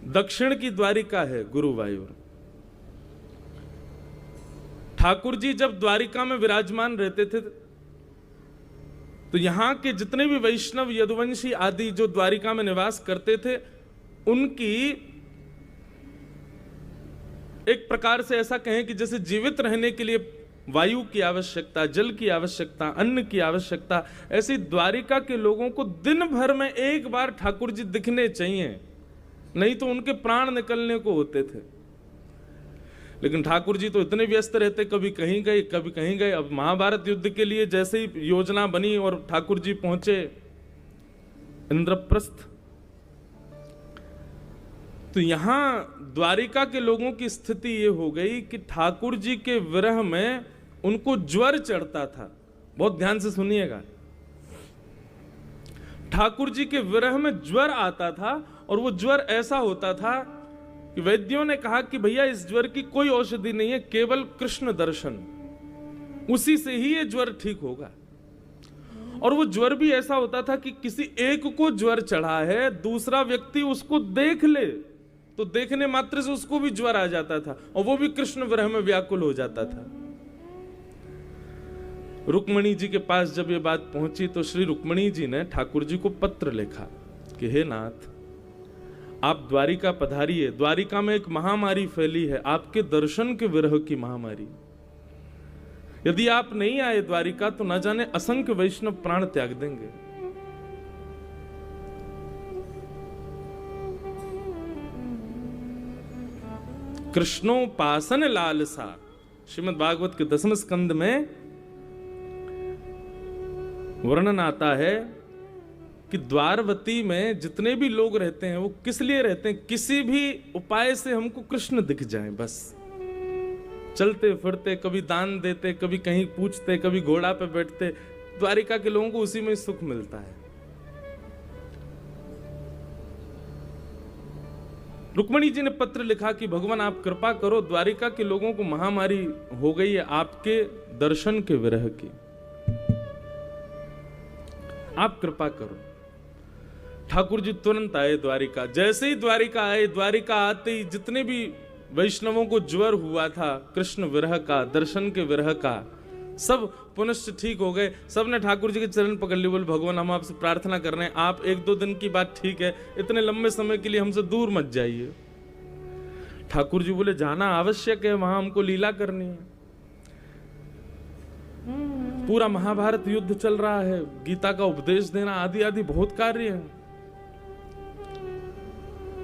दक्षिण की द्वारिका है गुरुवायूर। ठाकुर जी जब द्वारिका में विराजमान रहते थे तो यहां के जितने भी वैष्णव यदुवंशी आदि जो द्वारिका में निवास करते थे, उनकी एक प्रकार से ऐसा कहें कि जैसे जीवित रहने के लिए वायु की आवश्यकता, जल की आवश्यकता, अन्न की आवश्यकता, ऐसी द्वारिका के लोगों को दिन भर में एक बार ठाकुर जी दिखने चाहिए, नहीं तो उनके प्राण निकलने को होते थे। लेकिन ठाकुर जी तो इतने व्यस्त रहते, कभी कहीं गए कभी कहीं गए। अब महाभारत युद्ध के लिए जैसे ही योजना बनी और ठाकुर जी पहुंचे इंद्रप्रस्थ, तो यहां द्वारिका के लोगों की स्थिति ये हो गई कि ठाकुर जी के विरह में उनको ज्वर चढ़ता था। बहुत ध्यान से सुनिएगा, ठाकुर जी के विरह में ज्वर आता था, और वो ज्वर ऐसा होता था कि वैद्यों ने कहा कि भैया इस ज्वर की कोई औषधि नहीं है, केवल कृष्ण दर्शन, उसी से ही ये ज्वर ठीक होगा। और वो ज्वर भी ऐसा होता था कि किसी एक को ज्वर चढ़ा है, दूसरा व्यक्ति उसको देख ले तो देखने मात्र से उसको भी ज्वर आ जाता था, और वो भी कृष्ण विरह में व्याकुल हो जाता था। रुक्मणी जी के पास जब ये बात पहुंची तो श्री रुक्मणी जी ने ठाकुर जी को पत्र लिखा कि हे नाथ, आप द्वारिका पधारिए। द्वारिका में एक महामारी फैली है, आपके दर्शन के विरह की महामारी। यदि आप नहीं आए द्वारिका तो न जाने असंख्य वैष्णव प्राण त्याग देंगे। कृष्णोपासन लालसा, श्रीमद् भागवत के 10वें स्कंद में वर्णन आता है कि द्वारवती में जितने भी लोग रहते हैं वो किस लिए रहते हैं, किसी भी उपाय से हमको कृष्ण दिख जाए बस। चलते फिरते, कभी दान देते, कभी कहीं पूछते, कभी घोड़ा पे बैठते, द्वारिका के लोगों को उसी में सुख मिलता है। रुक्मणी जी ने पत्र लिखा कि भगवान आप कृपा करो, द्वारिका के लोगों को महामारी हो गई है आपके दर्शन के विरह की, आप कृपा करो। ठाकुर जी तुरंत आए द्वारिका। जैसे ही द्वारिका आए, द्वारिका आते ही जितने भी वैष्णवों को ज्वर हुआ था कृष्ण विरह का, दर्शन के विरह का, सब पुनश्च ठीक हो गए। सब ने ठाकुर जी के चरण पकड़ लिए, बोले भगवान हम आपसे प्रार्थना कर रहे हैं, आप 1-2 दिन की बात ठीक है, इतने लंबे समय के लिए हमसे दूर मत जाइए। ठाकुर जी बोले जाना आवश्यक है, वहां हमको लीला करनी है। पूरा महाभारत युद्ध चल रहा है, गीता का उपदेश देना आदि आदि बहुत कार्य है।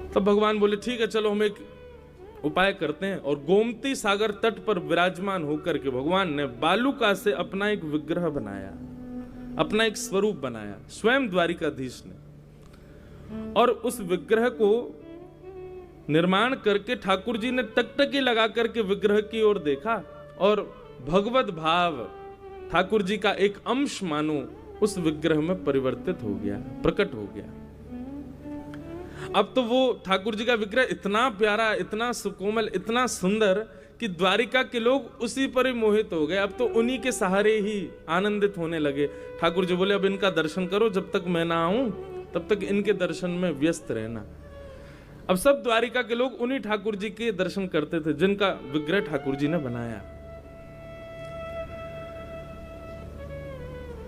तब भगवान बोले ठीक है चलो हम एक उपाय करते हैं, और गोमती सागर तट पर विराजमान होकर के भगवान ने बालुका से अपना एक विग्रह बनाया, अपना एक स्वरूप बनाया स्वयं द्वारिकाधीश ने। और उस विग्रह को निर्माण करके ठाकुर जी ने टकटकी लगा करके विग्रह की ओर देखा, और भगवत भाव ठाकुर जी का एक अंश मानो उस विग्रह में परिवर्तित हो गया, प्रकट हो गया। अब तो वो ठाकुर जी का विग्रह इतना प्यारा, इतना सुकोमल, इतना सुंदर कि द्वारिका के लोग उसी पर ही मोहित हो गए। अब तो उन्हीं के सहारे ही आनंदित होने लगे। ठाकुर जी बोले अब इनका दर्शन करो, जब तक मैं ना आऊं तब तक इनके दर्शन में व्यस्त रहना। अब सब द्वारिका के लोग उन्हीं ठाकुर जी के दर्शन करते थे जिनका विग्रह ठाकुर जी ने बनाया।